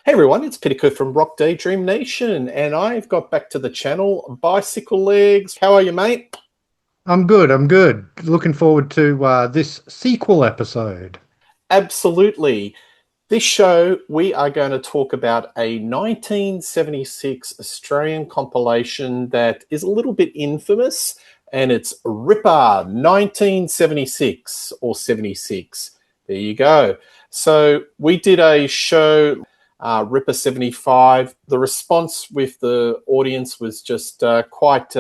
Hey everyone, it's Pittico from Rock Daydream Nation, and I've got back to the channel, Bicycle Legs. How are you, mate? I'm good. I'm good. Looking forward to this sequel episode. Absolutely. This show, we are going to talk about a 1976 Australian compilation that is a little bit infamous, and it's Ripper 1976 or 76. There you go. So we did a show, Ripper 75. The response with the audience was just quite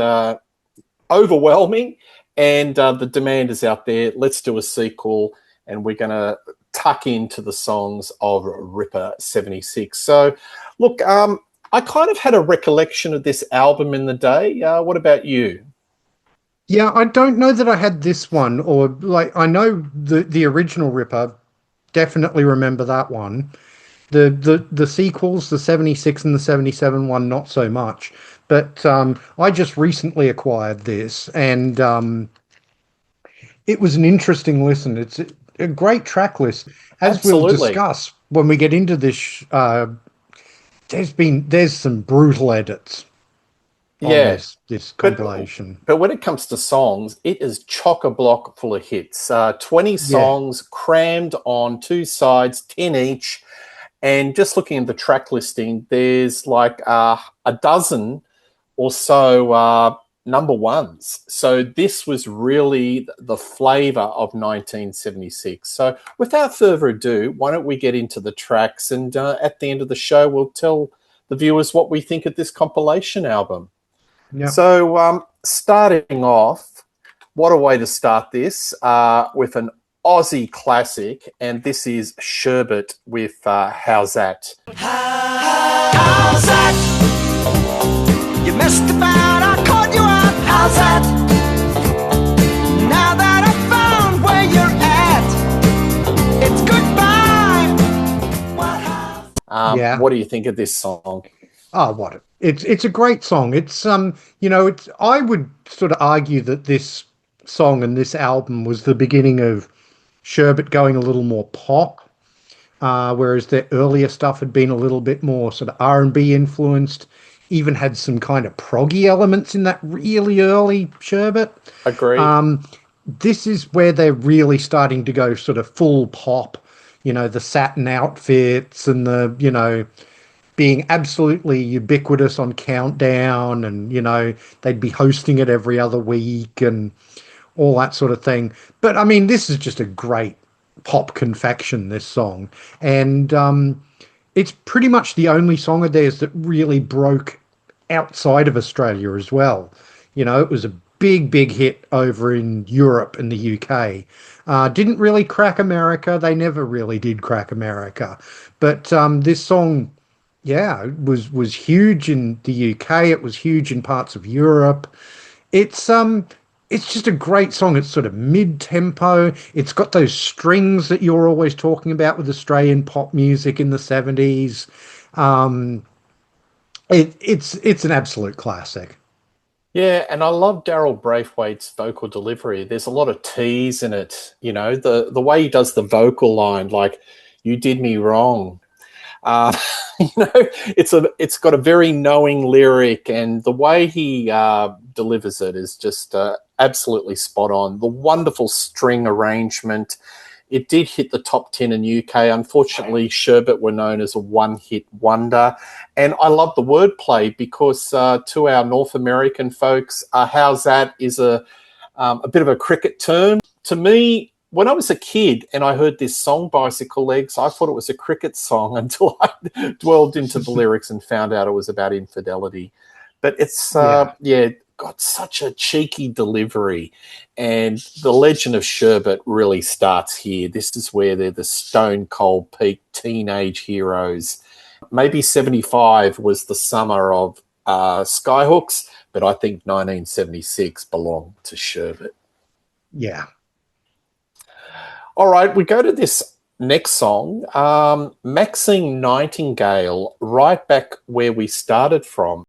overwhelming, and the demand is out there. Let's do a sequel, and we're going to tuck into the songs of Ripper 76. So, look, I kind of had a recollection of this album in the day. What about you? Yeah, I don't know that I had this one, or like I know the original Ripper. Definitely remember that one. The sequels, the 76 and the 77 one, not so much. But I just recently acquired this, and it was an interesting listen. It's a great track list, as we'll Absolutely. discuss when we get into this. There's some brutal edits on Yeah. this But compilation. but when it comes to songs, it is chock a block full of hits. 20 Yeah, songs crammed on two sides, 10 each. And just looking at the track listing, there's like a dozen or so number ones. So this was really the flavor of 1976. So without further ado, why don't we get into the tracks? And at the end of the show, we'll tell the viewers what we think of this compilation album. yeah. So starting off, what a way to start this with an Aussie classic, and this is Sherbet with How's That? How's that? You messed about, I caught you out. How's that? Now that I found where you're at, it's goodbye. Yeah. What do you think of this song? Oh, what it's a great song. It's it's I would sort of argue that this song and this album was the beginning of Sherbet going a little more pop, whereas their earlier stuff had been a little bit more sort of R&B influenced, even had some kind of proggy elements in that really early Sherbet. Agree. This is where they're really starting to go sort of full pop, the satin outfits and being absolutely ubiquitous on Countdown, and they'd be hosting it every other week and all that sort of thing. But I mean, this is just a great pop confection, this song. And it's pretty much the only song of theirs that really broke outside of Australia as well. It was a big hit over in Europe and the UK. Didn't really crack America. They never really did crack America. But this song, yeah, it was huge in the UK. It was huge in parts of Europe. It's just a great song. It's sort of mid-tempo. It's got those strings that you're always talking about with Australian pop music in the 70s. It's an absolute classic. Yeah, and I love Daryl Braithwaite's vocal delivery. There's a lot of T's in it. The way he does the vocal line, like "You did me wrong." Uh, it's got a very knowing lyric, and the way he delivers it is just absolutely spot on. The wonderful string arrangement. It did hit the top 10 in UK. Unfortunately, Sherbet were known as a one-hit wonder. And I love the wordplay because to our North American folks, how's that is a bit of a cricket term. To me, when I was a kid and I heard this song, Bicycle Legs, I thought it was a cricket song until I dwelled into the lyrics and found out it was about infidelity. But it's, Yeah. got such a cheeky delivery. And the legend of Sherbet really starts here. This is where they're the stone cold peak teenage heroes. Maybe 75 was the summer of Skyhooks, but I think 1976 belonged to Sherbet. Yeah. All right, we go to this next song, Maxine Nightingale, right back where we started from.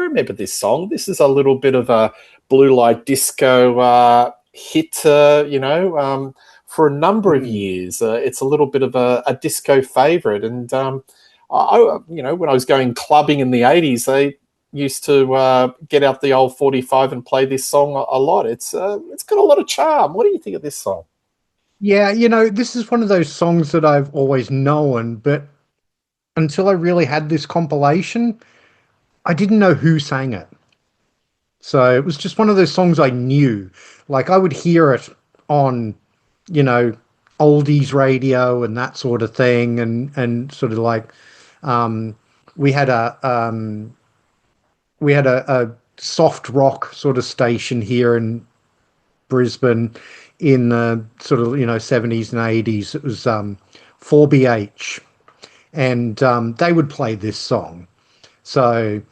remember this song. This is a little bit of a blue light disco hit, for a number of years. It's a little bit of a disco favorite. And, when I was going clubbing in the 80s, they used to get out the old 45 and play this song a lot. It's got a lot of charm. What do you think of this song? Yeah, this is one of those songs that I've always known, but until I really had this compilation, I didn't know who sang it. So it was just one of those songs I knew. Like I would hear it on, oldies radio and that sort of thing, and sort of like we had a soft rock sort of station here in Brisbane in the sort of 70s and 80s. It was 4BH, and they would play this song. So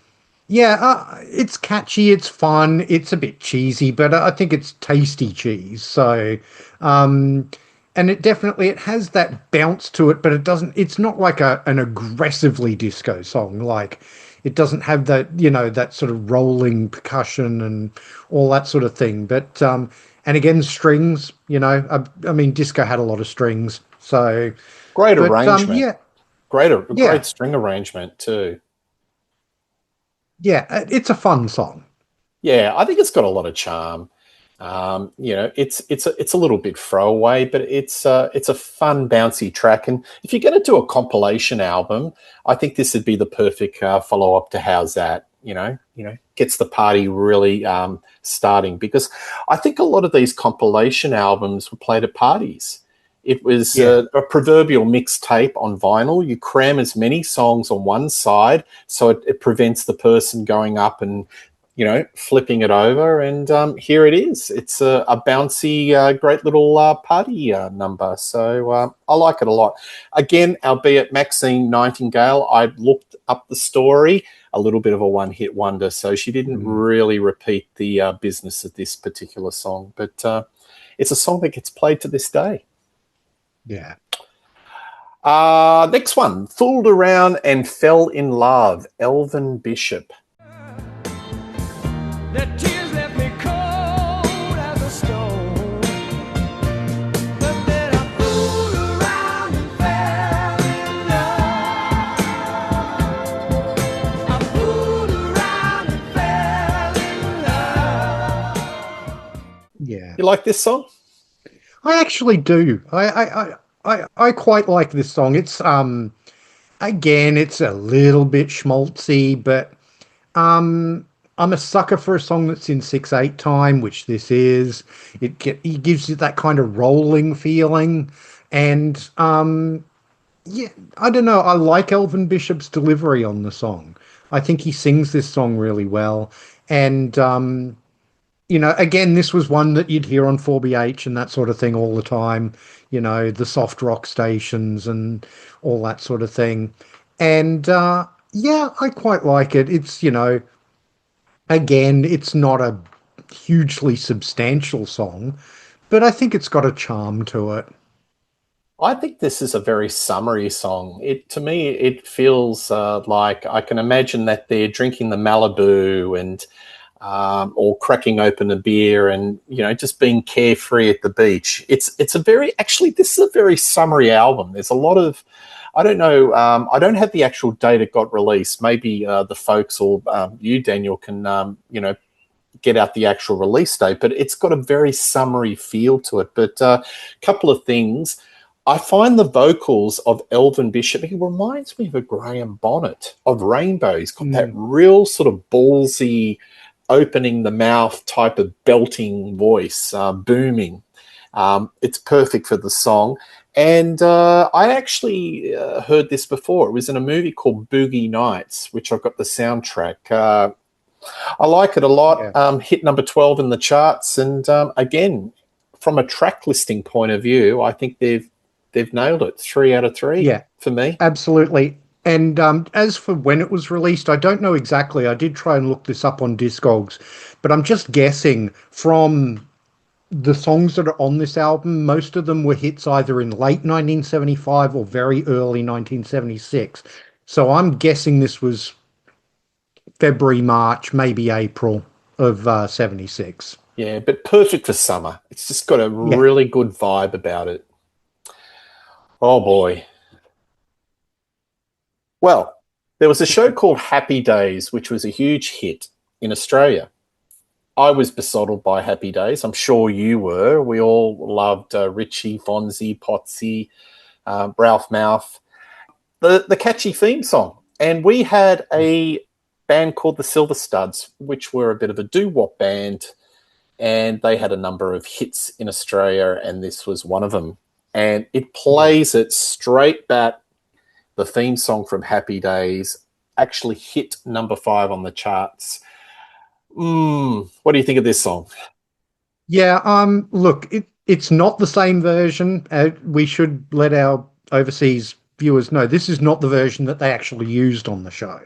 yeah, it's catchy, it's fun, it's a bit cheesy, but I think it's tasty cheese. So and it has that bounce to it, but it's not like an aggressively disco song. Like it doesn't have that, that sort of rolling percussion and all that sort of thing. But and again, strings, I mean, disco had a lot of strings. So great arrangement. Great string arrangement too. Yeah, it's a fun song. Yeah, I think it's got a lot of charm. It's a little bit throwaway, but it's a fun, bouncy track. And if you're going to do a compilation album, I think this would be the perfect follow up to How's That. Gets the party really starting, because I think a lot of these compilation albums were played at parties. It was a proverbial mixtape on vinyl. You cram as many songs on one side, so it prevents the person going up and, flipping it over. And here it is. It's a bouncy, great little party number. So I like it a lot. Again, albeit Maxine Nightingale, I looked up the story, a little bit of a one-hit wonder. So she didn't really repeat the business of this particular song. But it's a song that gets played to this day. Yeah. Next one, Fooled Around and Fell in Love, Elvin Bishop. The tears left me cold as a stone. But then I fooled around and fell in love. I fooled around and fell in love. Yeah. You like this song? I actually do. I quite like this song. It's again, it's a little bit schmaltzy, but I'm a sucker for a song that's in 6/8 time, which this is. It gives you that kind of rolling feeling, and yeah, I don't know. I like Elvin Bishop's delivery on the song. I think he sings this song really well, and again, this was one that you'd hear on 4BH and that sort of thing all the time. The soft rock stations and all that sort of thing, and yeah, I quite like it. It's again, it's not a hugely substantial song, but I think it's got a charm to it. I think this is a very summery song. To me, it feels like I can imagine that they're drinking the Malibu and or cracking open a beer and just being carefree at the beach. This is a very summery album. There's a lot of, I don't know, I don't have the actual date it got released. Maybe the folks or you, Daniel, can get out the actual release date, but it's got a very summery feel to it. But a couple of things. I find the vocals of Elvin Bishop, he reminds me of a Graham Bonnet of Rainbow. He's got that real sort of ballsy, opening the mouth type of belting voice, booming. It's perfect for the song. And I actually heard this before. It was in a movie called Boogie Nights, which I've got the soundtrack. I like it a lot. Yeah. Hit number 12 in the charts. And again, from a track listing point of view, I think they've nailed it. 3 out of 3 for me. Absolutely. And as for when it was released, I don't know exactly. I did try and look this up on Discogs, but I'm just guessing from the songs that are on this album, most of them were hits either in late 1975 or very early 1976. So I'm guessing this was February, March, maybe April of 76. Yeah, but perfect for summer. It's just got a Yeah. really good vibe about it. Oh boy. Well, there was a show called Happy Days, which was a huge hit in Australia. I was besotted by Happy Days. I'm sure you were. We all loved Richie, Fonzie, Potsy, Ralph Mouth, the catchy theme song. And we had a band called the Silver Studs, which were a bit of a doo-wop band, and they had a number of hits in Australia, and this was one of them. And it plays it straight back. The theme song from Happy Days actually hit number 5 on the charts. What do you think of this song? Yeah, look, it's not the same version. We should let our overseas viewers know this is not the version that they actually used on the show.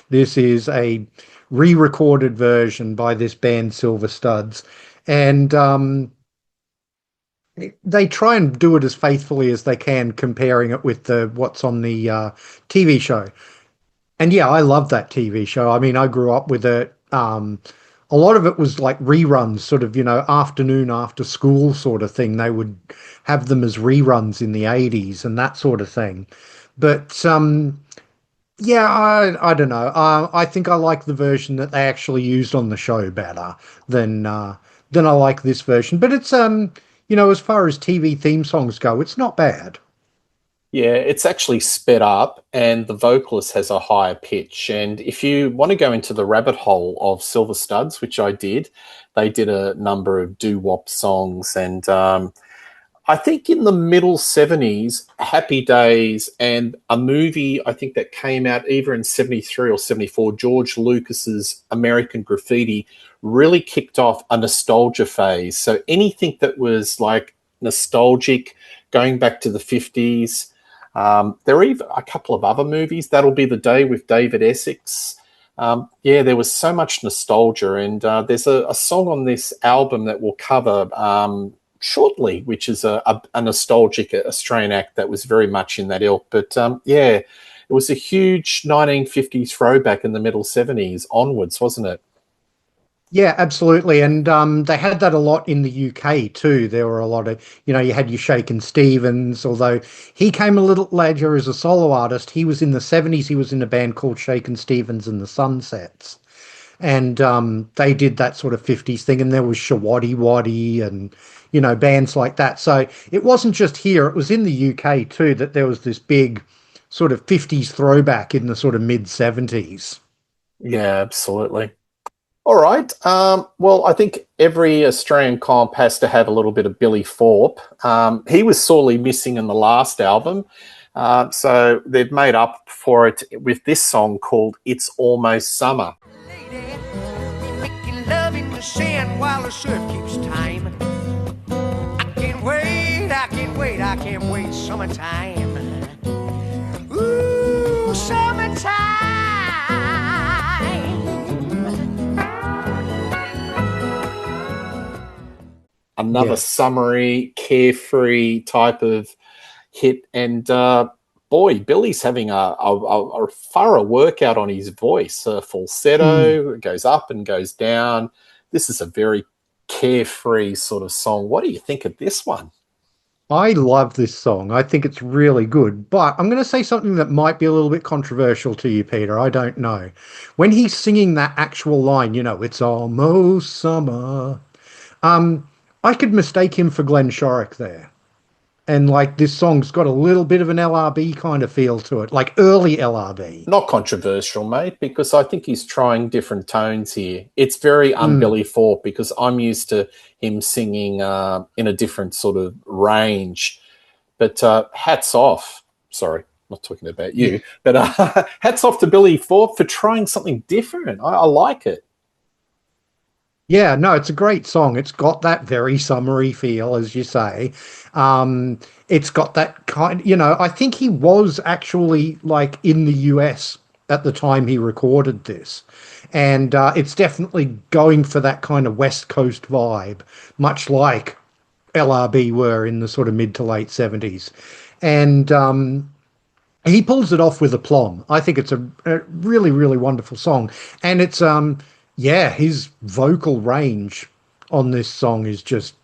This is a re-recorded version by this band Silver Studs, and they try and do it as faithfully as they can, comparing it with what's on the TV show. And yeah, I love that TV show. I mean, I grew up with it. A lot of it was like reruns, sort of, afternoon after school sort of thing. They would have them as reruns in the 80s and that sort of thing. But yeah, I don't know. I think I like the version that they actually used on the show better than I like this version. But it's as far as TV theme songs go, it's not bad. Yeah, it's actually sped up and the vocalist has a higher pitch. And if you want to go into the rabbit hole of Silver Studs, which I did, they did a number of doo-wop songs. And I think in the middle 70s, Happy Days and a movie, I think that came out either in 73 or 74, George Lucas's American Graffiti, really kicked off a nostalgia phase. So anything that was like nostalgic, going back to the 50s, there are even a couple of other movies. That'll Be the Day with David Essex. Yeah, there was so much nostalgia, and there's a song on this album that we'll cover shortly, which is a nostalgic Australian act that was very much in that ilk. But yeah, it was a huge 1950s throwback in the middle 70s onwards, wasn't it? Yeah, absolutely. And they had that a lot in the UK too. There were a lot of, you had your Shakin' Stevens, although he came a little later as a solo artist. He was in the 70s. He was in a band called Shakin' Stevens and the Sunsets. And they did that sort of 50s thing. And there was Shawaddy Waddy and, bands like that. So it wasn't just here. It was in the UK too that there was this big sort of 50s throwback in the sort of mid 70s. Yeah, absolutely. All right. Well, I think every Australian comp has to have a little bit of Billy Thorpe. He was sorely missing in the last album. So they've made up for it with this song called It's Almost Summer. Lady, making love in the sand while the surf keeps time. I can't wait, I can't wait, I can't wait, summertime. Ooh, summertime. Another summery, carefree type of hit. And boy, Billy's having a thorough workout on his voice. Falsetto, it goes up and goes down. This is a very carefree sort of song. What do you think of this one? I love this song. I think it's really good. But I'm going to say something that might be a little bit controversial to you, Peter. I don't know. When he's singing that actual line, it's almost summer. I could mistake him for Glenn Shorrock there. And like this song's got a little bit of an LRB kind of feel to it, like early LRB. Not controversial, mate, because I think he's trying different tones here. It's very un-Billy Thorpe because I'm used to him singing in a different sort of range. But hats off. Sorry, not talking about you. But hats off to Billy Thorpe for trying something different. I like it. Yeah, no, it's a great song. It's got that very summery feel, as you say. It's got that kind, I think he was actually like in the US at the time he recorded this. And it's definitely going for that kind of West Coast vibe, much like LRB were in the sort of mid to late 70s. And he pulls it off with aplomb. I think it's a really, really wonderful song. And it's, yeah, his vocal range on this song is just,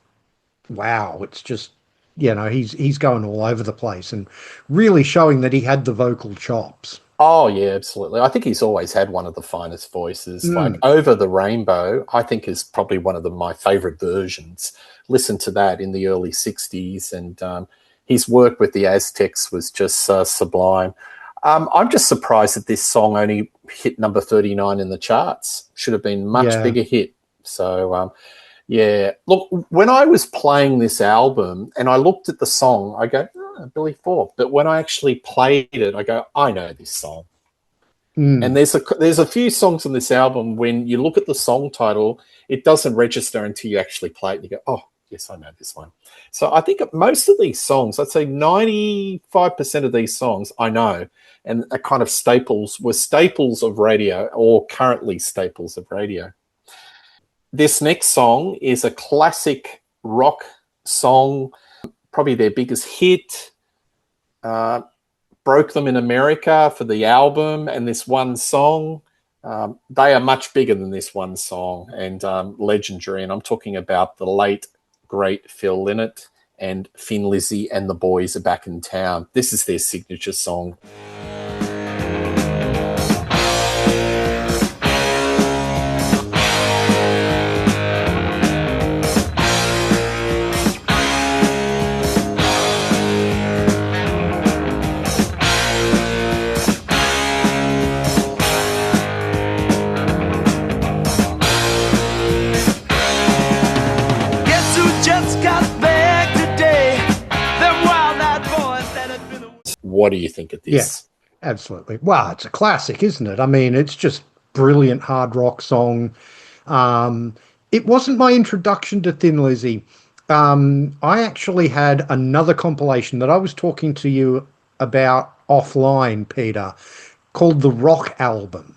wow. It's just, he's going all over the place and really showing that he had the vocal chops. Oh, yeah, absolutely. I think he's always had one of the finest voices. Like Mm, Over the Rainbow, I think is probably one of my favorite versions. Listen to that in the early 60s. And his work with the Aztecs was just sublime. I'm just surprised that this song only hit number 39 in the charts. Should have been much yeah. bigger hit. So, yeah. Look, when I was playing this album and I looked at the song, I go, oh, Billy Thorpe. But when I actually played it, I go, I know this song. And Mm, there's a few songs on this album when you look at the song title, it doesn't register until you actually play it. And you go, oh, yes, I know this one. So I think most of these songs, I'd say 95% of these songs I know, and are kind of were staples of radio, or currently staples of radio. This next song is a classic rock song, probably their biggest hit. Broke them in America for the album and this one song. They are much bigger than this one song and legendary. And I'm talking about the late, great Phil Lynott and Thin Lizzy and the Boys Are Back in Town. This is their signature song. Guess who just got back today? Them wild-eyed boys that had been away. What do you think of yeah, this? absolutely. Well, it's a classic, isn't it? I mean, it's just brilliant hard rock song. It wasn't my introduction to Thin Lizzy. I actually had another compilation that I was talking to you about offline, Peter, called the Rock Album,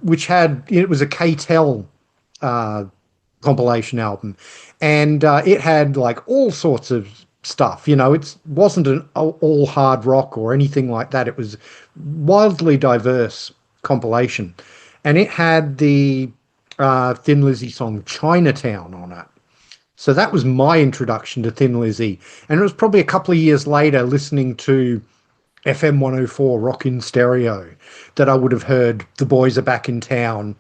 which it was a K-Tel compilation album, and it had like all sorts of stuff. It wasn't an all hard rock or anything like that. It was wildly diverse compilation, and it had the Thin Lizzy song "Chinatown" on it. So that was my introduction to Thin Lizzy, and it was probably a couple of years later, listening to FM 104 Rock in Stereo, that I would have heard "The Boys Are Back in Town"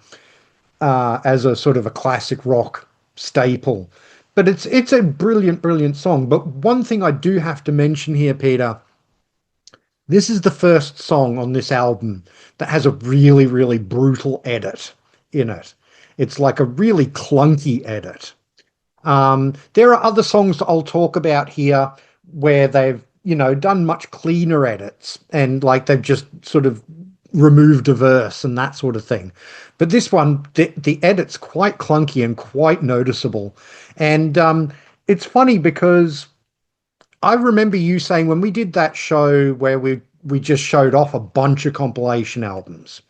as a sort of a classic rock staple. But it's a brilliant, brilliant song. But one thing I do have to mention here, Peter, this is the first song on this album that has a really, really brutal edit in it. It's like a really clunky edit. There are other songs that I'll talk about here where they've, done much cleaner edits and like they've just sort of removed a verse and that sort of thing. But this one, the edit's quite clunky and quite noticeable. And it's funny because I remember you saying when we did that show where we just showed off a bunch of compilation albums,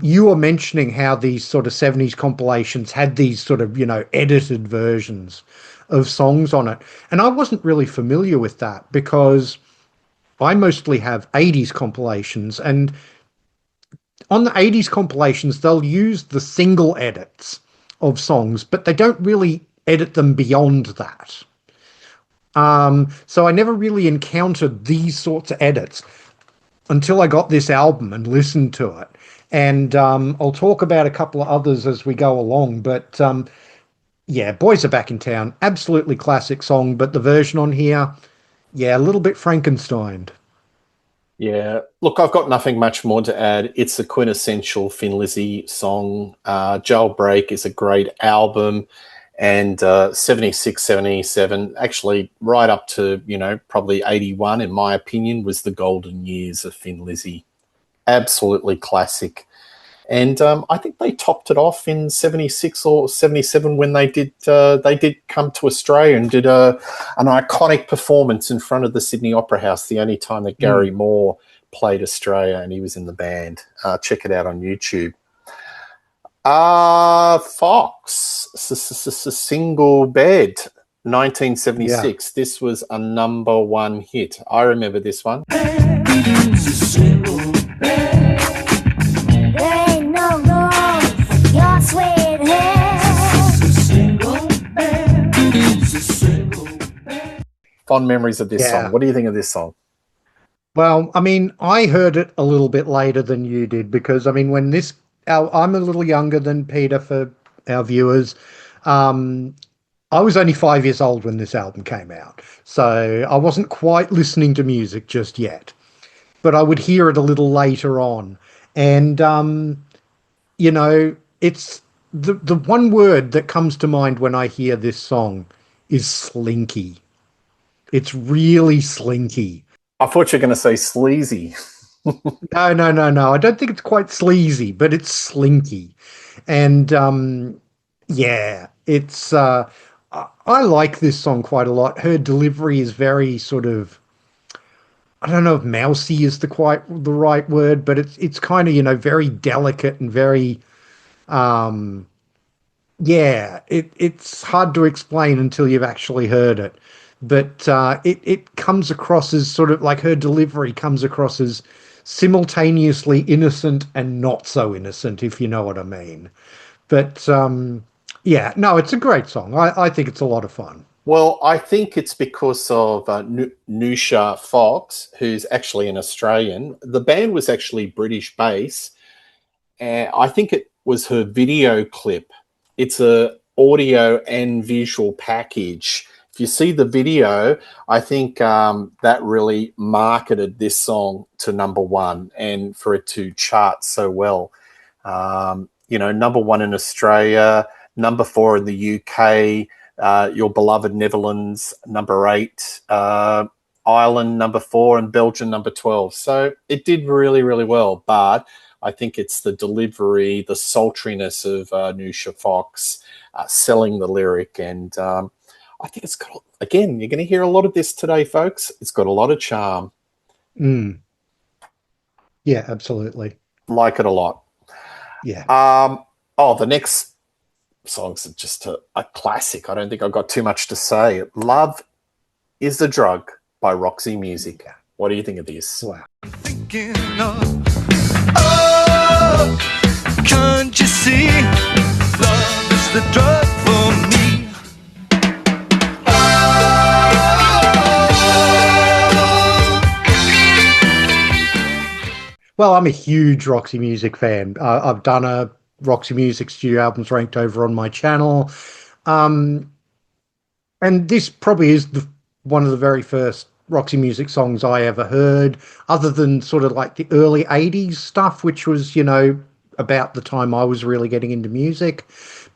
you were mentioning how these sort of 70s compilations had these sort of, edited versions of songs on it. And I wasn't really familiar with that because I mostly have 80s compilations, and on the 80s compilations, they'll use the single edits of songs, but they don't really edit them beyond that. So I never really encountered these sorts of edits until I got this album and listened to it. And I'll talk about a couple of others as we go along. But yeah, Boys Are Back in Town, absolutely classic song. But the version on here, yeah, a little bit Frankensteined. Yeah, look, I've got nothing much more to add. It's a quintessential Thin Lizzy song. Jailbreak is a great album, and 76, 77, actually right up to, probably 81, in my opinion, was the golden years of Thin Lizzy. Absolutely classic. And I think they topped it off in 76 or 77 when they did come to Australia and did an iconic performance in front of the Sydney Opera House, the only time that Gary Moore played Australia and he was in the band. Check it out on YouTube. Fox, single bed. 1976. This was a #1 hit. I remember this one. Fond memories of this song. What do you think of this song? Well, I mean, I heard it a little bit later than you did because, I mean, when I'm a little younger than Peter for our viewers. I was only 5 years old when this album came out, so I wasn't quite listening to music just yet, but I would hear it a little later on. And, you know, it's the one word that comes to mind when I hear this song is slinky. It's really slinky. I thought you were going to say sleazy. No. I don't think it's quite sleazy, but it's slinky. And, yeah, it's, I like this song quite a lot. Her delivery is very sort of, I don't know if mousy is the right word, but it's kind of, you know, very delicate and very, yeah, it's hard to explain until you've actually heard it. But it comes across as sort of like her delivery comes across as simultaneously innocent and not so innocent, if you know what I mean. But yeah, no, it's a great song. I think it's a lot of fun. Well, I think it's because of Nusha Fox, who's actually an Australian. The band was actually British based. And I think it was her video clip. It's a audio and visual package. If you see the video, I think that really marketed this song to #1 and for it to chart so well. You know, #1 in Australia, #4 in the UK, your beloved Netherlands, #8, Ireland, #4, and Belgium, #12. So it did really, really well. But I think it's the delivery, the sultriness of Nusha Fox selling the lyric. And I think it's got, again, you're going to hear a lot of this today, folks. It's got a lot of charm. Yeah, absolutely. Like it a lot. Yeah. The next song's just a classic. I don't think I've got too much to say. Love is the Drug by Roxy Music. What do you think of this? Wow. Thinking of, oh, can't you see? Love is the drug for me. Well, I'm a huge Roxy Music fan. I've done a Roxy Music studio albums ranked over on my channel. And this probably is one of the very first Roxy Music songs I ever heard, other than sort of like the early 80s stuff, which was, you know, about the time I was really getting into music.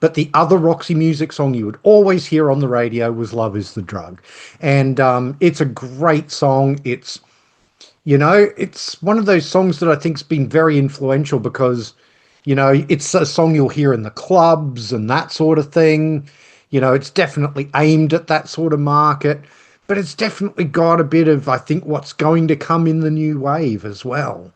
But the other Roxy Music song you would always hear on the radio was Love is the Drug. And it's a great song. It's, you know, it's one of those songs that I think's been very influential because, you know, it's a song you'll hear in the clubs and that sort of thing. You know, it's definitely aimed at that sort of market, but it's definitely got a bit of, I think, what's going to come in the new wave as well,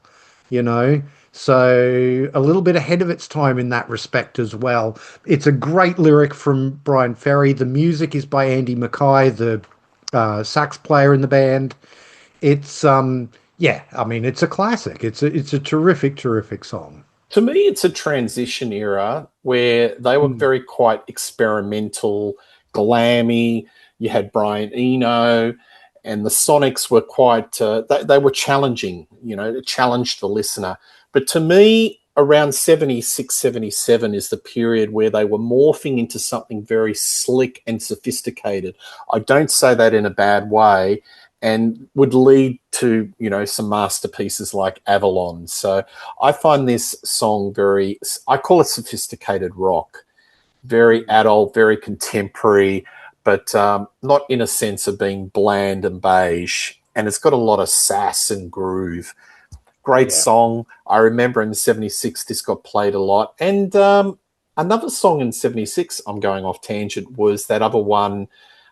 you know. So a little bit ahead of its time in that respect as well. It's a great lyric from Brian Ferry. The music is by Andy Mackay, the sax player in the band. It's yeah, I mean, it's a classic. It's a terrific song. To me, it's a transition era where they were very quite experimental, glammy. You had Brian Eno, and the Sonics were quite they were challenging, you know, it challenged the listener. But to me, around 76, 77 is the period where they were morphing into something very slick and sophisticated. I don't say that in a bad way, and would lead to, you know, some masterpieces like Avalon. So I find this song I call it sophisticated rock, very adult, very contemporary, but not in a sense of being bland and beige. And it's got a lot of sass and groove. Great song. I remember in 76, this got played a lot. And another song in 76, I'm going off tangent, was that other one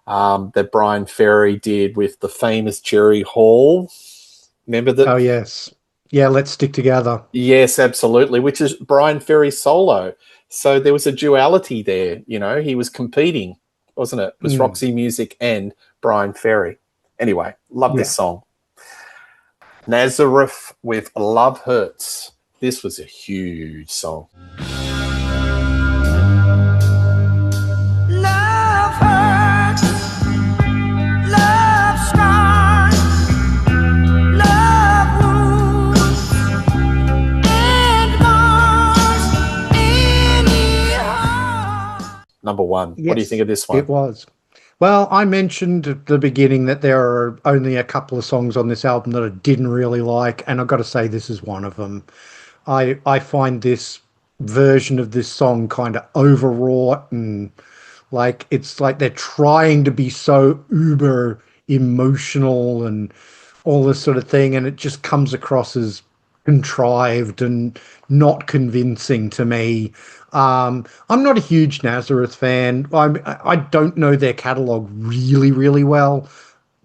that Brian Ferry did with the famous Jerry Hall. Remember that? Oh, yes. Yeah, Let's Stick Together. Yes, absolutely, which is Brian Ferry solo. So there was a duality there, you know, he was competing. wasn't it? It was Roxy Music and Brian Ferry. Anyway, love this song. Nazareth with Love Hurts. This was a huge song. Love hurts, love scars, love wounds, and mars any heart. Number one. Yes, what do you think of this one? It was. Well, I mentioned at the beginning that there are only a couple of songs on this album that I didn't really like, and I've got to say this is one of them. I find this version of this song kind of overwrought, and like it's like they're trying to be so uber emotional and all this sort of thing, and it just comes across as contrived and not convincing to me. I'm not a huge Nazareth fan. I don't know their catalog really, really well.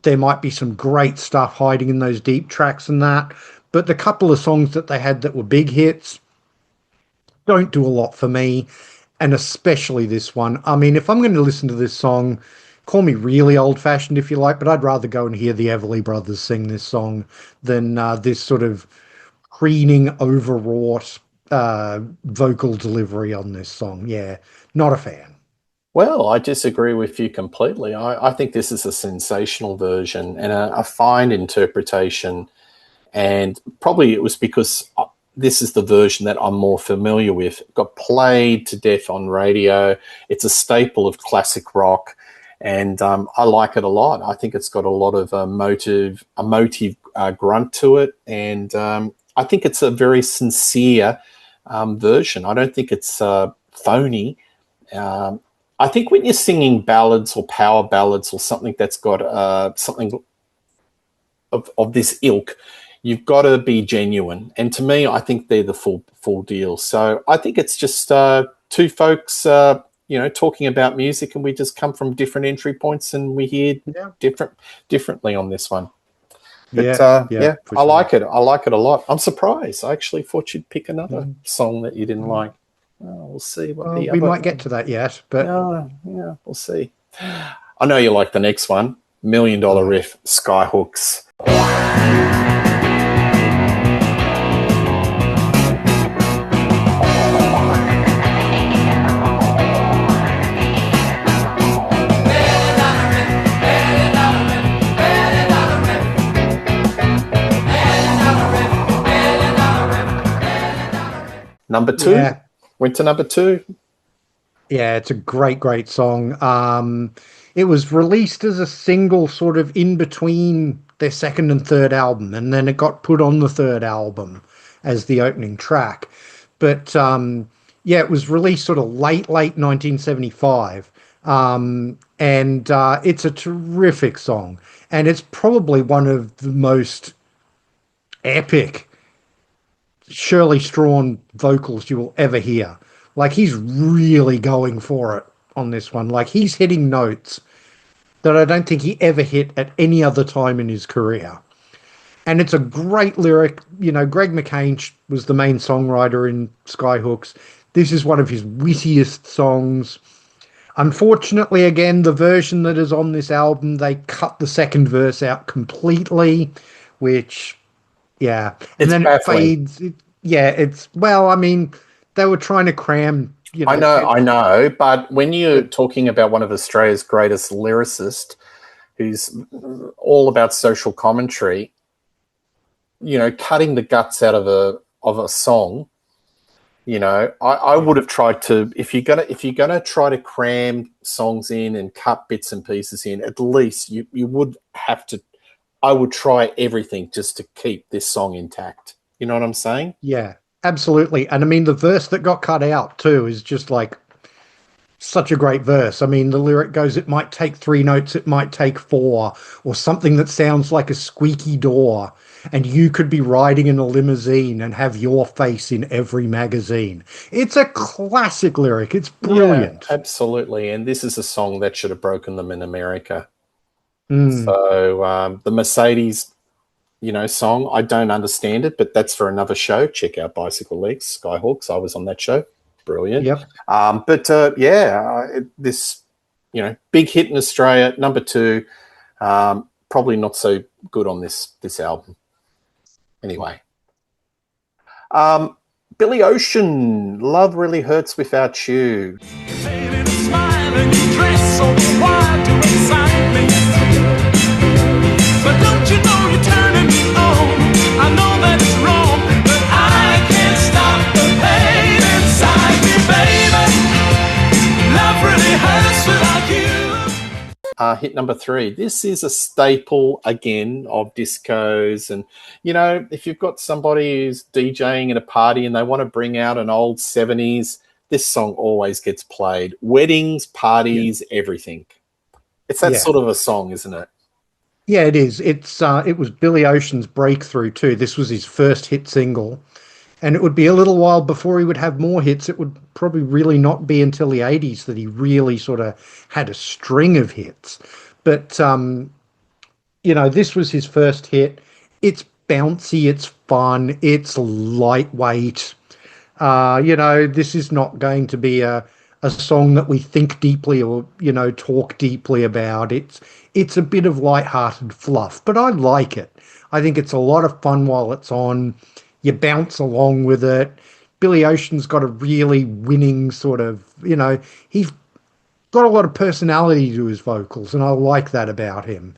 There might be some great stuff hiding in those deep tracks and that, but the couple of songs that they had that were big hits don't do a lot for me, and especially this one. I mean, if I'm going to listen to this song, call me really old-fashioned if you like, but I'd rather go and hear the Everly Brothers sing this song than this sort of preening, overwrought vocal delivery on this song. Yeah, not a fan. Well, I disagree with you completely. I think this is a sensational version and a fine interpretation. And probably it was because this is the version that I'm more familiar with. It got played to death on radio. It's a staple of classic rock. And I like it a lot. I think it's got a lot of emotive grunt to it. And I think it's a very sincere version. I don't think it's phony. I think when you're singing ballads or power ballads or something that's got something of this ilk, you've got to be genuine. And to me, I think they're the full deal. So I think it's just two folks, talking about music, and we just come from different entry points and we hear differently on this one. But I like it. I like it a lot. I'm surprised. I actually thought you'd pick another song that you didn't like. We'll see. We might get to that yet, but we'll see. I know you like the next one, $1 Million Riff, Skyhooks. Number two. Yeah. Went to number two. Yeah, it's a great song. It was released as a single sort of in between their second and third album, and then it got put on the third album as the opening track. But it was released sort of late 1975. And it's a terrific song. And it's probably one of the most epic Shirley Strawn vocals you will ever hear. Like, he's really going for it on this one. Like, he's hitting notes that I don't think he ever hit at any other time in his career. And it's a great lyric. You know, Greg McCain was the main songwriter in Skyhooks. This is one of his wittiest songs. Unfortunately, again, the version that is on this album, they cut the second verse out completely, which... yeah, and then it fades. I mean, they were trying to cram. I know, but when you're talking about one of Australia's greatest lyricists, who's all about social commentary, cutting the guts out of a song, I would have tried to. If you're gonna try to cram songs in and cut bits and pieces in, at least you would have to. I would try everything just to keep this song intact. You know what I'm saying? Yeah, absolutely. And I mean, the verse that got cut out too is just like such a great verse. I mean, the lyric goes, it might take 3 notes, it might take 4, or something that sounds like a squeaky door. And you could be riding in a limousine and have your face in every magazine. It's a classic lyric. It's brilliant. Yeah, absolutely. And this is a song that should have broken them in America. So the Mercedes, song, I don't understand it, but that's for another show. Check out Bicycle Leagues, Skyhawks. I was on that show. Brilliant. Yep. This big hit in Australia, number 2. Probably not so good on this album. Anyway. Billy Ocean, Love Really Hurts Without You. But don't you know you're turning me on? I know that it's wrong, but I can't stop the pain inside me, baby. Love really hurts without you. Hit number 3. This is a staple, again, of discos. And, if you've got somebody who's DJing at a party and they want to bring out an old 70s, this song always gets played. Weddings, parties, everything. It's that sort of a song, isn't it? Yeah, it is. It was Billy Ocean's breakthrough too. This was his first hit single, and it would be a little while before he would have more hits. It would probably really not be until the 80s that he really sort of had a string of hits. But this was his first hit. It's bouncy, it's fun, it's lightweight. This is not going to be a song that we think deeply or, talk deeply about. It's a bit of light-hearted fluff, but I like it. I think it's a lot of fun while it's on. You bounce along with it. Billy Ocean's got a really winning sort of, he's got a lot of personality to his vocals, and I like that about him.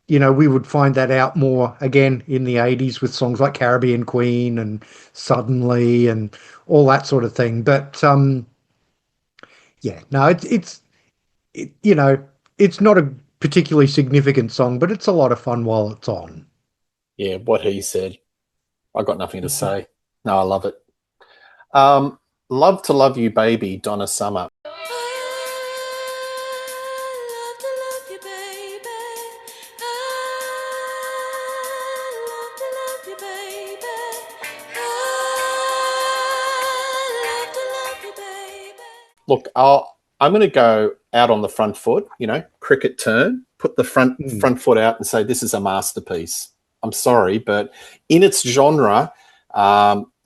We would find that out more, again, in the 80s with songs like Caribbean Queen and Suddenly and all that sort of thing. But, it's not a particularly significant song, but it's a lot of fun while it's on. Yeah, what he said. I got nothing to say. No, I love it. Love to Love You, Baby, Donna Summer. Look, I'm going to go out on the front foot, cricket turn, put the front foot out and say this is a masterpiece. I'm sorry, but in its genre,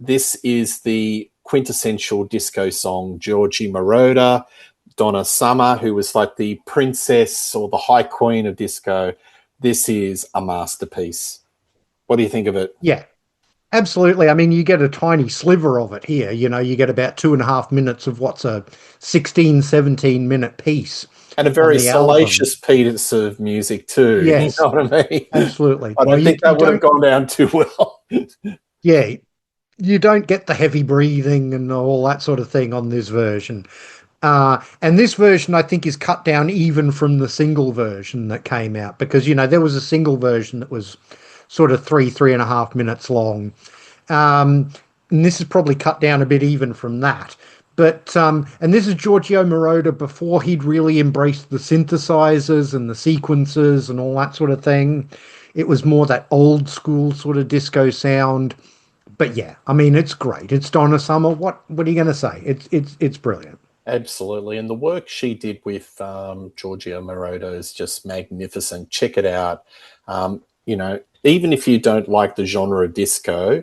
this is the quintessential disco song. Georgie Moroder, Donna Summer, who was like the princess or the high queen of disco. This is a masterpiece. What do you think of it? Yeah. Absolutely. I mean, you get a tiny sliver of it here. You get about 2.5 minutes of what's a 16, 17-minute piece. And a very salacious piece of music too. Yes. You know what I mean? Absolutely. I don't think that would have gone down too well. Yeah. You don't get the heavy breathing and all that sort of thing on this version. And this version, I think, is cut down even from the single version that came out because, there was a single version that was sort of 3.5 minutes long. And this is probably cut down a bit even from that. But, and this is Giorgio Moroder before he'd really embraced the synthesizers and the sequences and all that sort of thing. It was more that old school sort of disco sound. But yeah, I mean, it's great. It's Donna Summer. What are you going to say? It's brilliant. Absolutely. And the work she did with Giorgio Moroder is just magnificent. Check it out. Even if you don't like the genre of disco,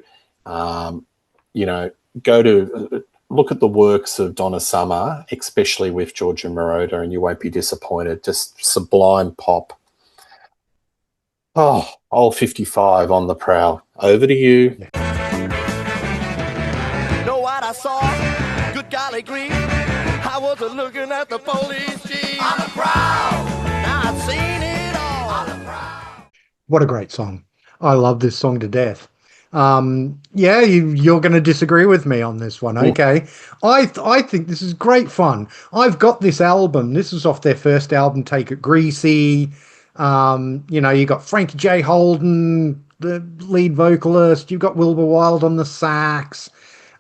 look at the works of Donna Summer, especially with Giorgio Moroder, and you won't be disappointed. Just sublime pop. Oh, old 55 on the prowl. Over to you. Know what I saw? Good golly green. I wasn't looking at the police jeep. On the prowl. Now I've seen it all. On the prowl. What a great song. I love this song to death. You're going to disagree with me on this one. Okay. I think this is great fun. I've got this album. This is off their first album, Take It Greasy. You got Frankie J. Holden, the lead vocalist. You've got Wilbur Wilde on the sax.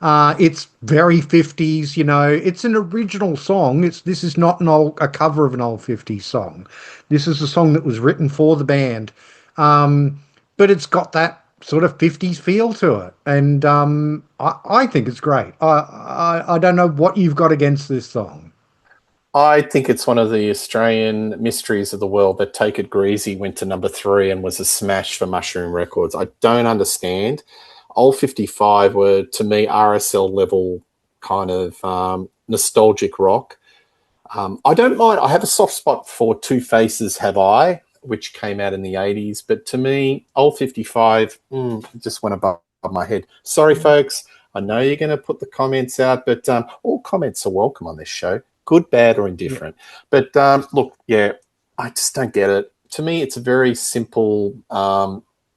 It's very 50s, it's an original song. This is not a cover of an old 50s song. This is a song that was written for the band. But it's got that sort of 50s feel to it. And I think it's great. I don't know what you've got against this song. I think it's one of the Australian mysteries of the world that Take It Greasy went to number 3 and was a smash for Mushroom Records. I don't understand. Old 55 were, to me, RSL level kind of nostalgic rock. I don't mind. I have a soft spot for Two Faces Have I, which came out in the 80s. But to me, Old 55 just went above my head. Sorry, folks. I know you're going to put the comments out, but all comments are welcome on this show, good, bad, or indifferent. Yeah. But look, yeah, I just don't get it. To me, it's a very simple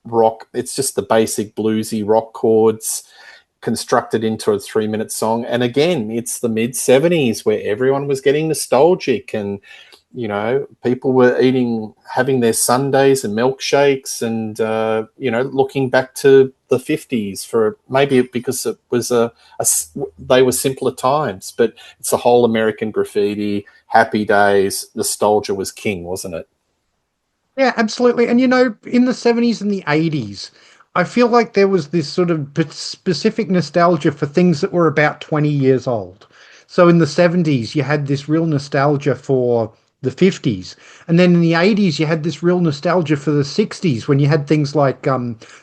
rock. It's just the basic bluesy rock chords constructed into a 3-minute song. And again, it's the mid-70s where everyone was getting nostalgic and, you know, people were having their sundaes and milkshakes and, you know, looking back to the 50s for maybe because it was they were simpler times, but it's the whole American Graffiti, Happy Days, nostalgia was king, wasn't it? Yeah, absolutely. And, you know, in the 70s and the 80s, I feel like there was this sort of specific nostalgia for things that were about 20 years old. So in the 70s, you had this real nostalgia for the 50s. And then in the 80s, you had this real nostalgia for the 60s when you had things like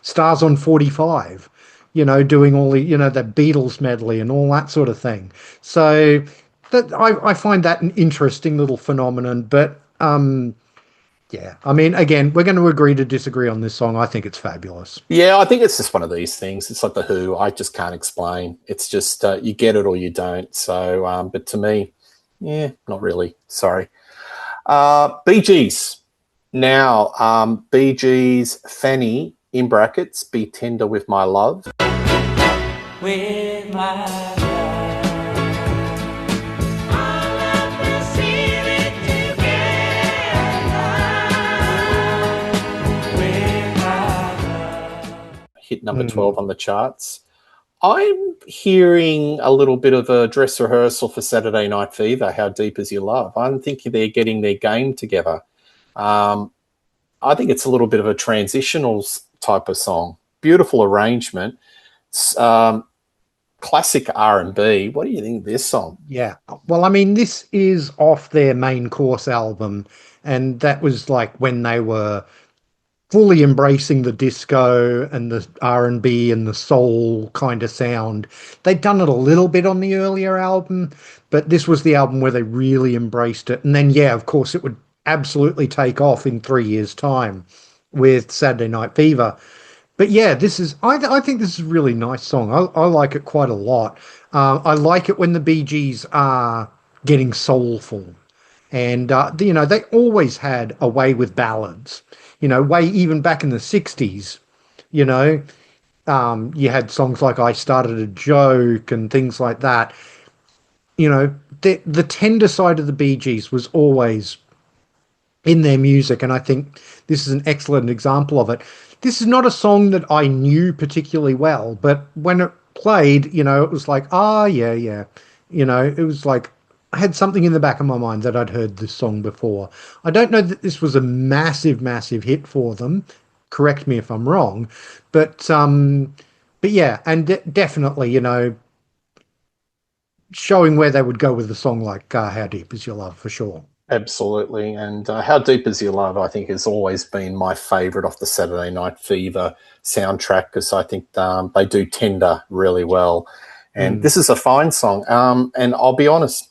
Stars on 45, you know, doing all the, you know, the Beatles medley and all that sort of thing. So that I find that an interesting little phenomenon. But yeah, I mean, again, we're going to agree to disagree on this song. I think it's fabulous. Yeah, I think it's just one of these things. It's like the Who. I just can't explain. It's just you get it or you don't. So, but to me, yeah, not really. Sorry. Bee Gees. Now, Bee Gees, Fanny, in brackets, be tender with my love. With my hit number 12 on the charts. I'm hearing a little bit of a dress rehearsal for Saturday Night Fever, How Deep Is Your Love. I'm thinking they're getting their game together. I think it's a little bit of a transitional type of song. Beautiful arrangement. Classic R&B. What do you think of this song? Yeah. Well, I mean, this is off their main course album, and that was like when they were fully embracing the disco and the R&B and the soul kind of sound. They'd done it a little bit on the earlier album, but this was the album where they really embraced it. And then, yeah, of course, it would absolutely take off in 3 years' time with Saturday Night Fever. But yeah, this is, I think this is a really nice song. I like it quite a lot. I like it when the Bee Gees are getting soulful. And, you know, they always had a way with ballads. You know, way even back in the 60s, you know, you had songs like I Started a Joke and things like that. You know, the tender side of the Bee Gees was always in their music, and I think this is an excellent example of it. This is not a song that I knew particularly well, but when it played, you know, it was like, yeah. You know, it was like, I had something in the back of my mind that I'd heard this song before. I don't know that this was a massive, massive hit for them. Correct me if I'm wrong, but yeah, and definitely, you know, showing where they would go with a song like "How Deep Is Your Love" for sure. Absolutely, and "How Deep Is Your Love" I think has always been my favourite off the Saturday Night Fever soundtrack because I think they do tender really well, and this is a fine song. And I'll be honest.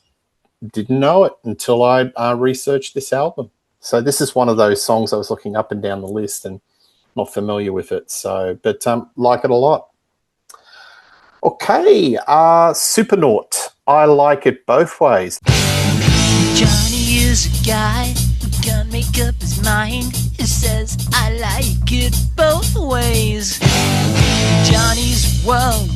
Didn't know it until I researched this album. So this is one of those songs I was looking up and down the list and not familiar with it. So, but like it a lot. Okay, Supernaut. I like it both ways. Johnny is a guy who can't make up his mind. He says, I like it both ways. Johnny's world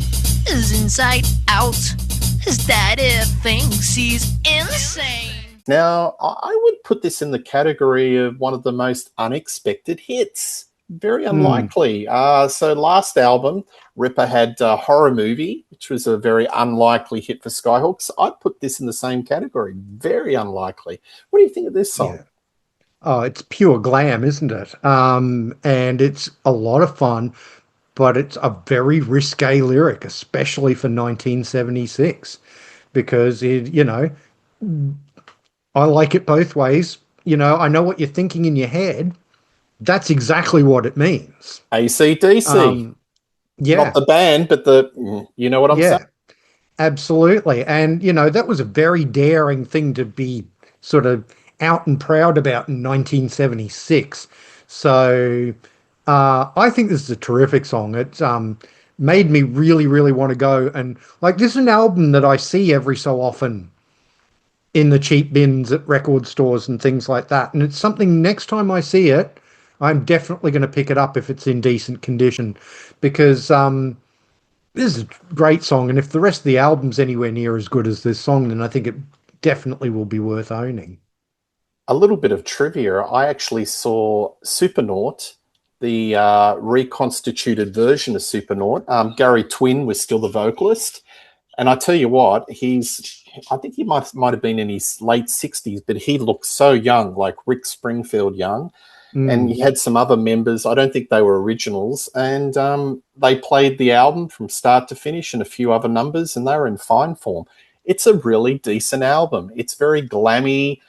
is inside out. His daddy thinks he's insane. Now, I would put this in the category of one of the most unexpected hits. Very unlikely. So last album, Ripper had Horror Movie, which was a very unlikely hit for Skyhooks. I'd put this in the same category. Very unlikely. What do you think of this song? Yeah. Oh, it's pure glam, isn't it? And it's a lot of fun. But it's a very risque lyric, especially for 1976, because it, you know, I like it both ways. You know, I know what you're thinking in your head. That's exactly what it means. AC/DC. Yeah. Not the band, but you know what I'm saying? Absolutely. And, you know, that was a very daring thing to be sort of out and proud about in 1976. So I think this is a terrific song. It's made me really, really want to go. And like, this is an album that I see every so often in the cheap bins at record stores and things like that. And it's something next time I see it, I'm definitely going to pick it up if it's in decent condition because this is a great song, and if the rest of the album's anywhere near as good as this song, then I think it definitely will be worth owning. A little bit of trivia. I actually saw Supernaut, the reconstituted version of Supernaut. Gary Twin was still the vocalist. And I tell you what, I think he might have been in his late 60s, but he looked so young, like Rick Springfield young. And he had some other members. I don't think they were originals. And they played the album from start to finish and a few other numbers, and they were in fine form. It's a really decent album. It's very glammy.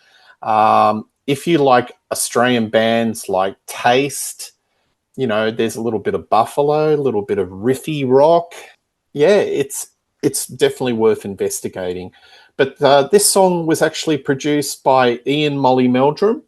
If you like Australian bands like Taste, you know, there's a little bit of Buffalo, a little bit of riffy rock. Yeah, it's definitely worth investigating. But this song was actually produced by Ian Molly Meldrum.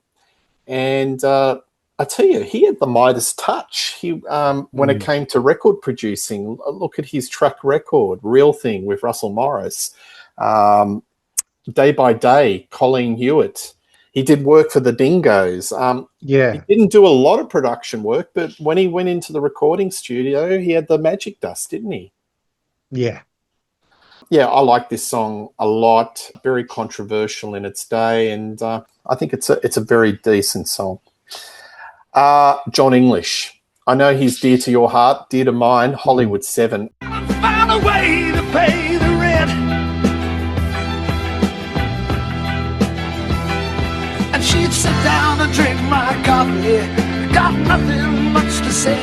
And I tell you, he had the Midas touch. When it came to record producing, look at his track record, Real Thing with Russell Morris, Day by Day, Colleen Hewitt. He did work for the Dingoes. He didn't do a lot of production work, but when he went into the recording studio, he had the magic dust, didn't he? Yeah. Yeah, I like this song a lot. Very controversial in its day, and I think it's a very decent song. Jon English. I know he's dear to your heart, dear to mine. Hollywood 7. Find a way to pay the rent, and she'd sit down and drink my coffee. Got nothing much to say,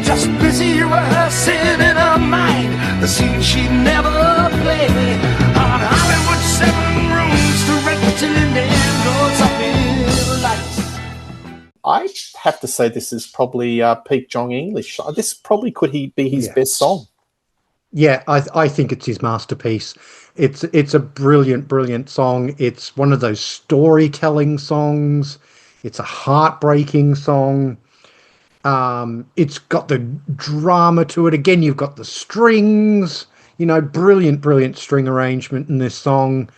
just busy rehearsing in her mind the scene she'd never play. On Hollywood 7 rooms to rent till in the end, goes up in lights. I have to say this is probably peak Jon English. This probably could be his best song. Yeah, I think it's his masterpiece. It's a brilliant, brilliant song. It's one of those storytelling songs. It's a heartbreaking song. It's got the drama to it. Again, you've got the strings, you know, brilliant, brilliant string arrangement in this song.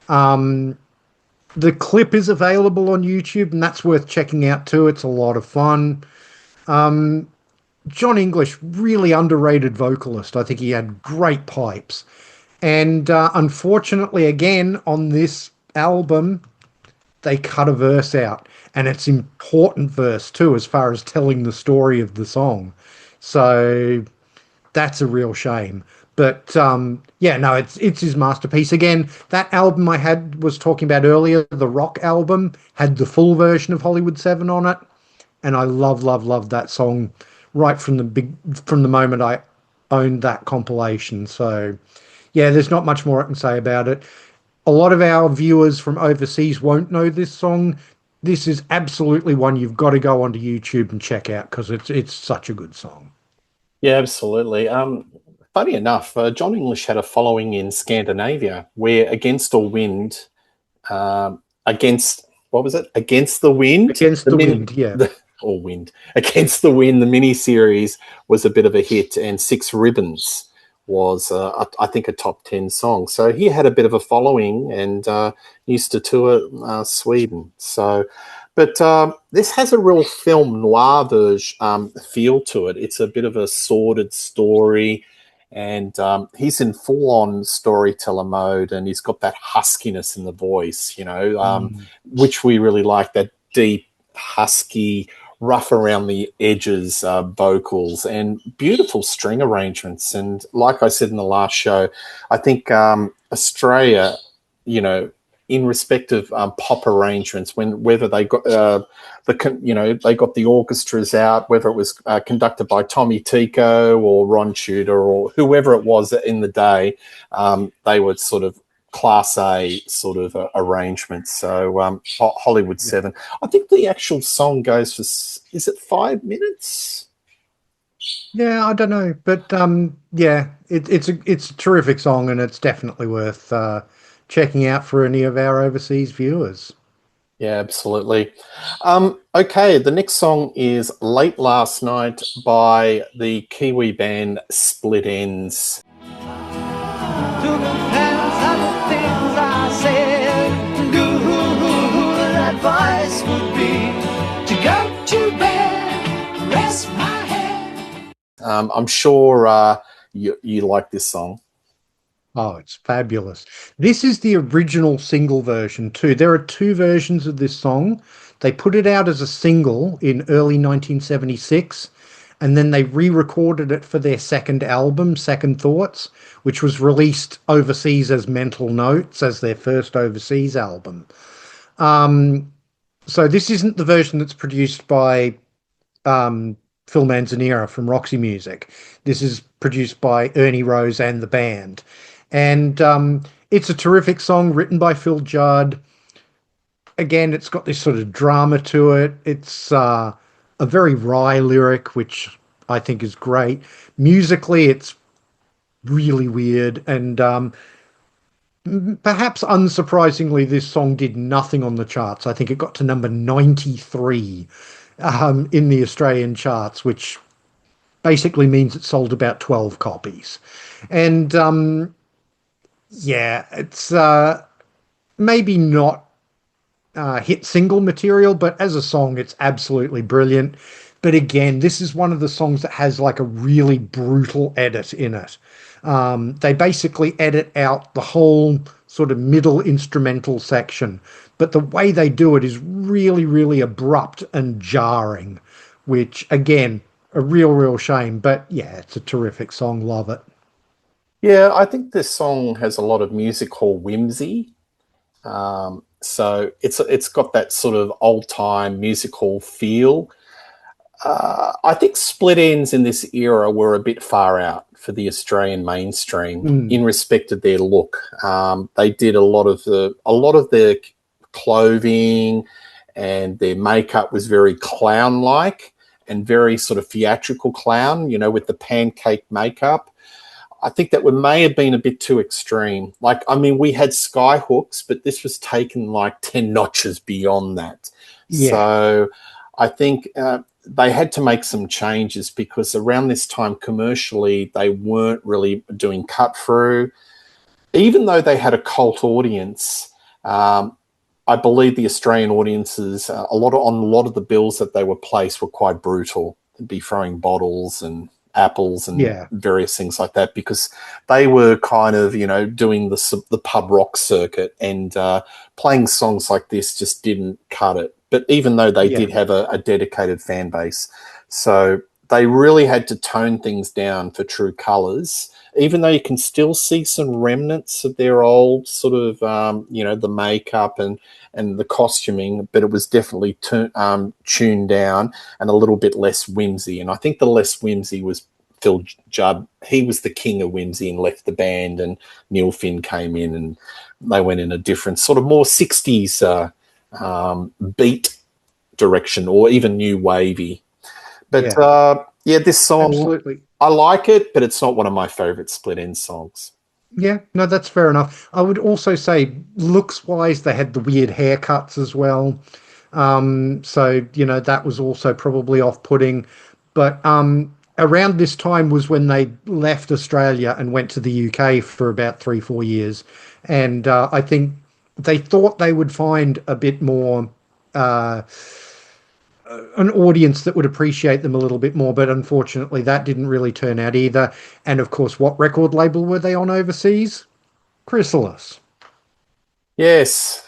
The clip is available on YouTube, and that's worth checking out too. It's a lot of fun. Jon English, really underrated vocalist. I think he had great pipes. And unfortunately, again, on this album, they cut a verse out. And it's an important verse too, as far as telling the story of the song. So that's a real shame. But it's his masterpiece. Again, that album I was talking about earlier, the rock album, had the full version of Hollywood 7 on it. And I love that song right from the moment I owned that compilation. So yeah, there's not much more I can say about it. A lot of our viewers from overseas won't know this song. This is absolutely one you've got to go onto YouTube and check out because it's such a good song. Yeah, absolutely. Funny enough, Jon English had a following in Scandinavia where Against the Wind, Against the Wind, the mini-series was a bit of a hit, and Six Ribbons was, I think, a top 10 song. So he had a bit of a following and used to tour Sweden. So, but this has a real film noir feel to it. It's a bit of a sordid story, and he's in full-on storyteller mode, and he's got that huskiness in the voice, which we really like, that deep, husky, rough around the edges vocals and beautiful string arrangements. And like I said in the last show, I think Australia, in respect of pop arrangements, whether they got they got the orchestras out, whether it was conducted by Tommy Tico or Ron Tudor or whoever it was in the day, they were sort of Class A sort of arrangements. So Hollywood 7. I think the actual song goes for, is it 5 minutes? Yeah, I don't know, but yeah, it's a terrific song, and it's definitely worth checking out for any of our overseas viewers. Yeah, absolutely. Okay, the next song is Late Last Night by the Kiwi band Split Ends. To confess all the things I said, good advice would be to go to bed, rest my head. I'm sure you like this song. Oh, it's fabulous. This is the original single version too. There are two versions of this song. They put it out as a single in early 1976, and then they re-recorded it for their second album, Second Thoughts, which was released overseas as Mental Notes as their first overseas album. So this isn't the version that's produced by Phil Manzanera from Roxy Music. This is produced by Ernie Rose and the band. And it's a terrific song written by Phil Judd. Again, it's got this sort of drama to it. It's a very wry lyric, which I think is great. Musically, it's really weird. And perhaps unsurprisingly, this song did nothing on the charts. I think it got to number 93 in the Australian charts, which basically means it sold about 12 copies. And yeah, it's maybe not hit single material, but as a song, it's absolutely brilliant. But again, this is one of the songs that has like a really brutal edit in it. They basically edit out the whole sort of middle instrumental section, but the way they do it is really, really abrupt and jarring, which again, a real shame. But yeah, it's a terrific song. Love it. Yeah, I think this song has a lot of musical whimsy. So it's got that sort of old time musical feel. I think Split Ends in this era were a bit far out for the Australian mainstream in respect of their look. They did a lot of their clothing and their makeup was very clown-like and very sort of theatrical clown, with the pancake makeup. I think that may have been a bit too extreme. Like, I mean, we had Skyhooks, but this was taken like 10 notches beyond that. Yeah. So I think they had to make some changes because around this time commercially, they weren't really doing cut through. Even though they had a cult audience, I believe the Australian audiences, on a lot of the bills that they were placed were quite brutal. They'd be throwing bottles and apples and various things like that because they were kind of, doing the pub rock circuit and playing songs like this just didn't cut it. But even though they did have a dedicated fan base, so they really had to tone things down for true colours, even though you can still see some remnants of their old sort of, the makeup and the costuming, but it was definitely tuned down and a little bit less whimsy. And I think the less whimsy was Phil Judd. He was the king of whimsy and left the band, and Neil Finn came in and they went in a different sort of more 60s beat direction or even new wavy. But this song, absolutely. I like it, but it's not one of my favorite Split End songs. Yeah, no, that's fair enough. I would also say looks-wise, they had the weird haircuts as well. So, that was also probably off-putting. But around this time was when they left Australia and went to the UK for about 3-4 years. And I think they thought they would find a bit more an audience that would appreciate them a little bit more, but unfortunately that didn't really turn out either. And of course, what record label were they on overseas? Chrysalis. Yes,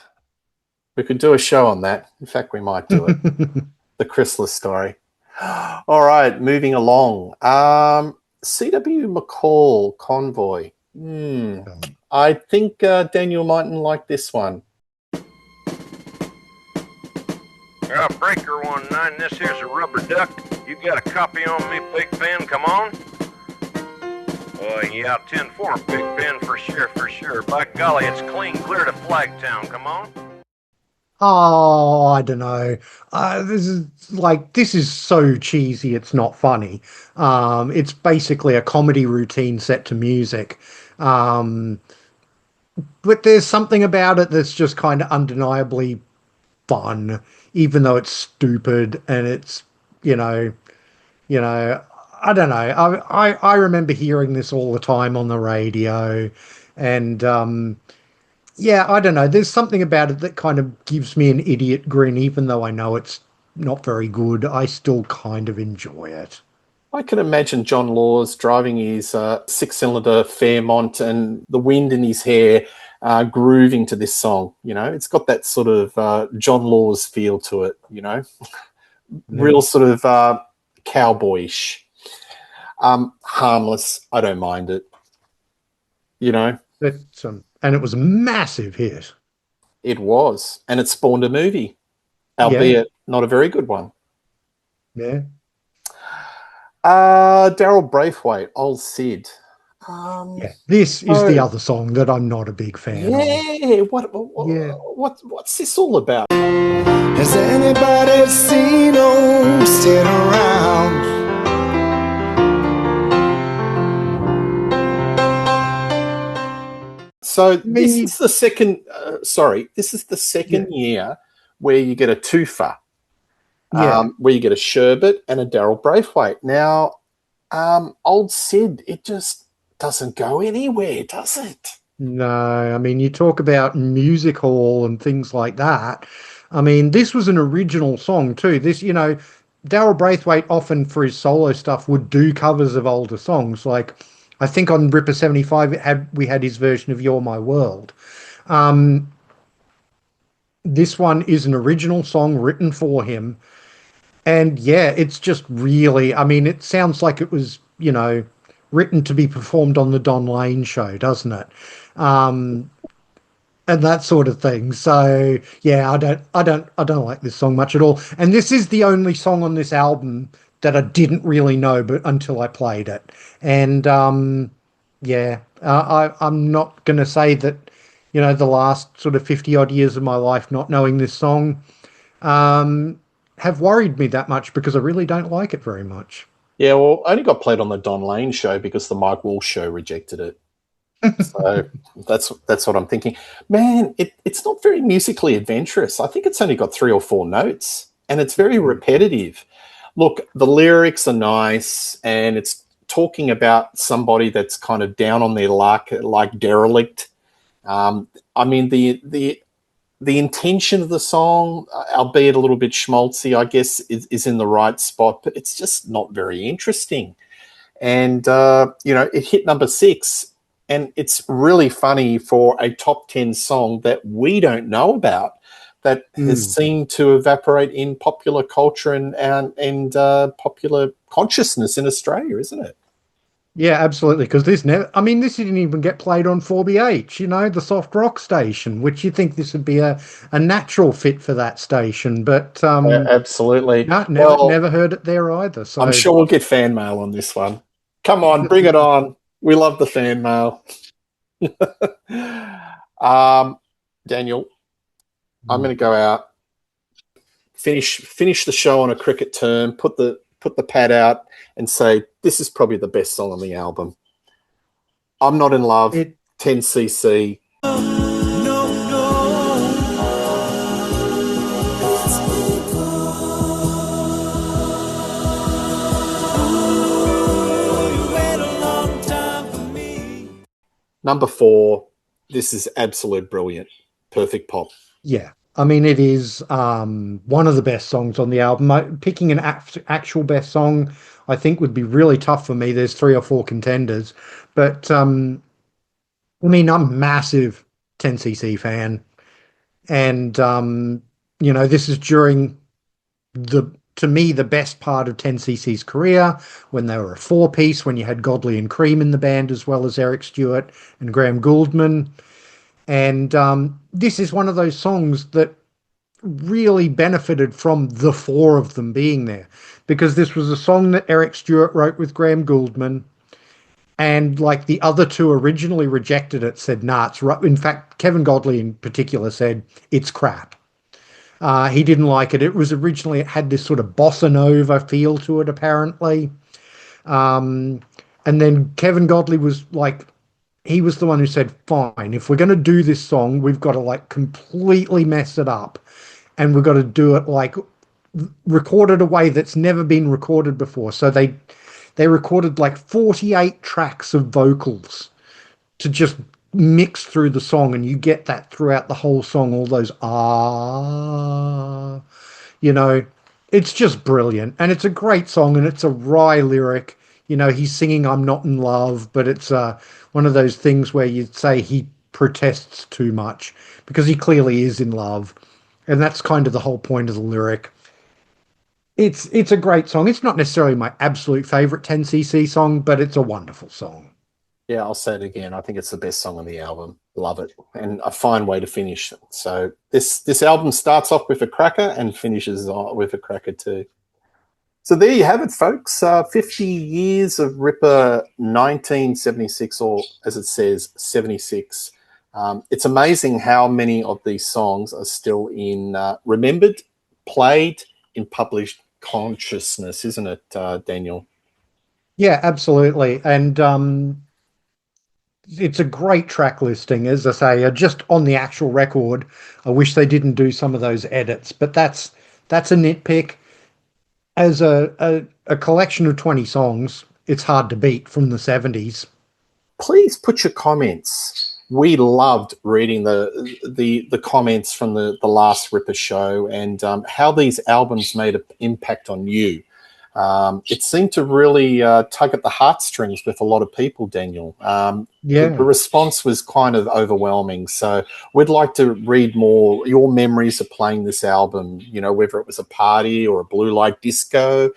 we could do a show on that. In fact, we might do it. The Chrysalis story. All right, moving along. C.W. McCall, Convoy. I think Daniel mightn't like this one. Breaker 19, this here's a rubber duck. You got a copy on me, Big Ben? Come on. Yeah, 10-4, Big Ben, for sure. By golly, it's clean clear to Flagtown. Come on. Oh, I don't know. This is so cheesy. It's not funny. It's basically a comedy routine set to music. Um, but there's something about it that's just kind of undeniably fun, even though it's stupid and it's, you know, you know, I don't know. I remember hearing this all the time on the radio, and yeah, I don't know. There's something about it that kind of gives me an idiot grin, even though I know it's not very good. I still kind of enjoy it. I can imagine John Laws driving his six-cylinder Fairmont and the wind in his hair, grooving to this song. You know, it's got that sort of John Laws feel to it. You know, real sort of cowboyish, harmless. I don't mind it. You know, And it was a massive hit. it was, and it spawned a movie, Yeah, albeit not a very good one. yeah. Daryl Braithwaite, Old Sid. Yeah, this is the other song that I'm not a big fan of. Yeah, Yeah. what's this all about? Has anybody seen old Sid around? So this is the second. This is the second year where you get a twofer. Where you get a Sherbet and a Daryl Braithwaite. Now, Old Sid, it just doesn't go anywhere, does it? No, I mean, you talk about music hall and things like that. I mean, this was an original song too. Daryl Braithwaite often for his solo stuff would do covers of older songs. Like, I think on Ripper 75, we had his version of You're My World. This one is an original song written for him. And yeah, it's just really, I mean, it sounds like it was, written to be performed on the Don Lane show, doesn't it? And that sort of thing. So yeah, I don't like this song much at all. And this is the only song on this album that I didn't really know, but until I played it. And I'm not going to say that, the last sort of 50 odd years of my life not knowing this song have worried me that much, because I really don't like it very much. Yeah, well, I only got played on the Don Lane show because the Mike Walsh show rejected it. So that's what I'm thinking. Man, it's not very musically adventurous. I think it's only got 3 or 4 notes, and it's very repetitive. Look, the lyrics are nice, and it's talking about somebody that's kind of down on their luck, like derelict. I mean, the intention of the song, albeit a little bit schmaltzy, I guess, is in the right spot, but it's just not very interesting. And, it hit number 6, and it's really funny for a top 10 song that we don't know about, that has seemed to evaporate in popular culture and popular consciousness in Australia, isn't it? Yeah, absolutely. Because this didn't even get played on 4BH, the soft rock station, which you think this would be a natural fit for that station. But Yeah, absolutely. no, never heard it there either. So I'm sure we'll get fan mail on this one. Come on, bring it on. We love the fan mail. Daniel, I'm going to go out, finish the show on a cricket term, put the pad out, and say this is probably the best song on the album. I'm Not in Love, 10cc. Number 4, this is absolute brilliant. Perfect pop. Yeah. I mean, it is one of the best songs on the album. Picking an actual best song, I think, would be really tough for me. There's 3 or 4 contenders. But, I'm a massive 10cc fan. And, this is during to me, the best part of 10cc's career, when they were a 4-piece, when you had Godley and Cream in the band, as well as Eric Stewart and Graham Gouldman. And this is one of those songs that really benefited from the 4 of them being there, because this was a song that Eric Stewart wrote with Graham Gouldman, and like the other 2 originally rejected it, said, nah, it's right. In fact, Kevin Godley in particular said, it's crap. He didn't like it. It was originally, it had this sort of bossa nova feel to it, apparently. Um, and then Kevin Godley was like, he was the one who said, fine, if we're going to do this song, we've got to like completely mess it up. And we've got to do it like recorded a way that's never been recorded before. So they recorded like 48 tracks of vocals to just mix through the song, and you get that throughout the whole song, all those you know, it's just brilliant. And it's a great song, and it's a wry lyric. You know, he's singing I'm not in love, but it's one of those things where you'd say he protests too much because he clearly is in love. And that's kind of the whole point of the lyric. It's a great song. It's not necessarily my absolute favorite 10cc song, but it's a wonderful song. Yeah, I'll say it again. I think it's the best song on the album. Love it. And a fine way to finish. So this album starts off with a cracker and finishes with a cracker too. So there you have it, folks. 50 years of Ripper, 1976, or as it says, 76. It's amazing how many of these songs are still in remembered, played, in published consciousness, isn't it, Daniel? Yeah, absolutely. And it's a great track listing, as I say. Just on the actual record, I wish they didn't do some of those edits, but that's a nitpick. As a collection of 20 songs, it's hard to beat from the 70s. Please put your comments. We loved reading the comments from the last Ripper show, and how these albums made an impact on you. It seemed to really tug at the heartstrings with a lot of people, Daniel. The response was kind of overwhelming. So we'd like to read more your memories of playing this album, you know, whether it was a party or a blue light disco,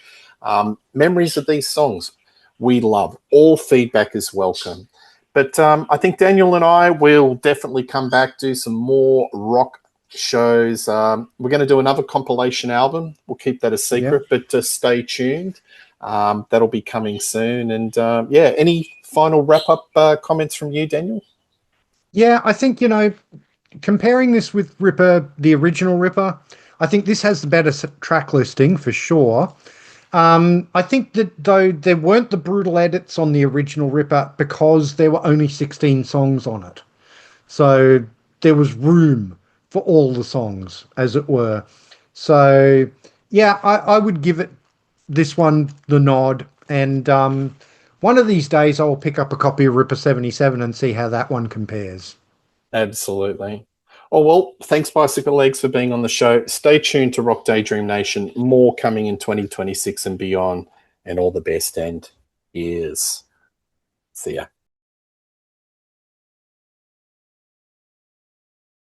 memories of these songs. We love. All feedback is welcome. But I think Daniel and I will definitely come back, do some more rock shows. We're going to do another compilation album. We'll keep that a secret, but stay tuned. That'll be coming soon. And any final wrap-up comments from you, Daniel? Yeah, I think, you know, comparing this with Ripper, the original Ripper, I think this has the better track listing for sure. I think that, though, there weren't the brutal edits on the original Ripper because there were only 16 songs on it. So there was room for all the songs, as it were. So, yeah, I would give it this one the nod. And one of these days I'll pick up a copy of Ripper 77 and see how that one compares. Absolutely. Oh, well, thanks, Bicycle Legs, for being on the show. Stay tuned to Rock Daydream Nation. More coming in 2026 and beyond. And all the best, and ears. See ya.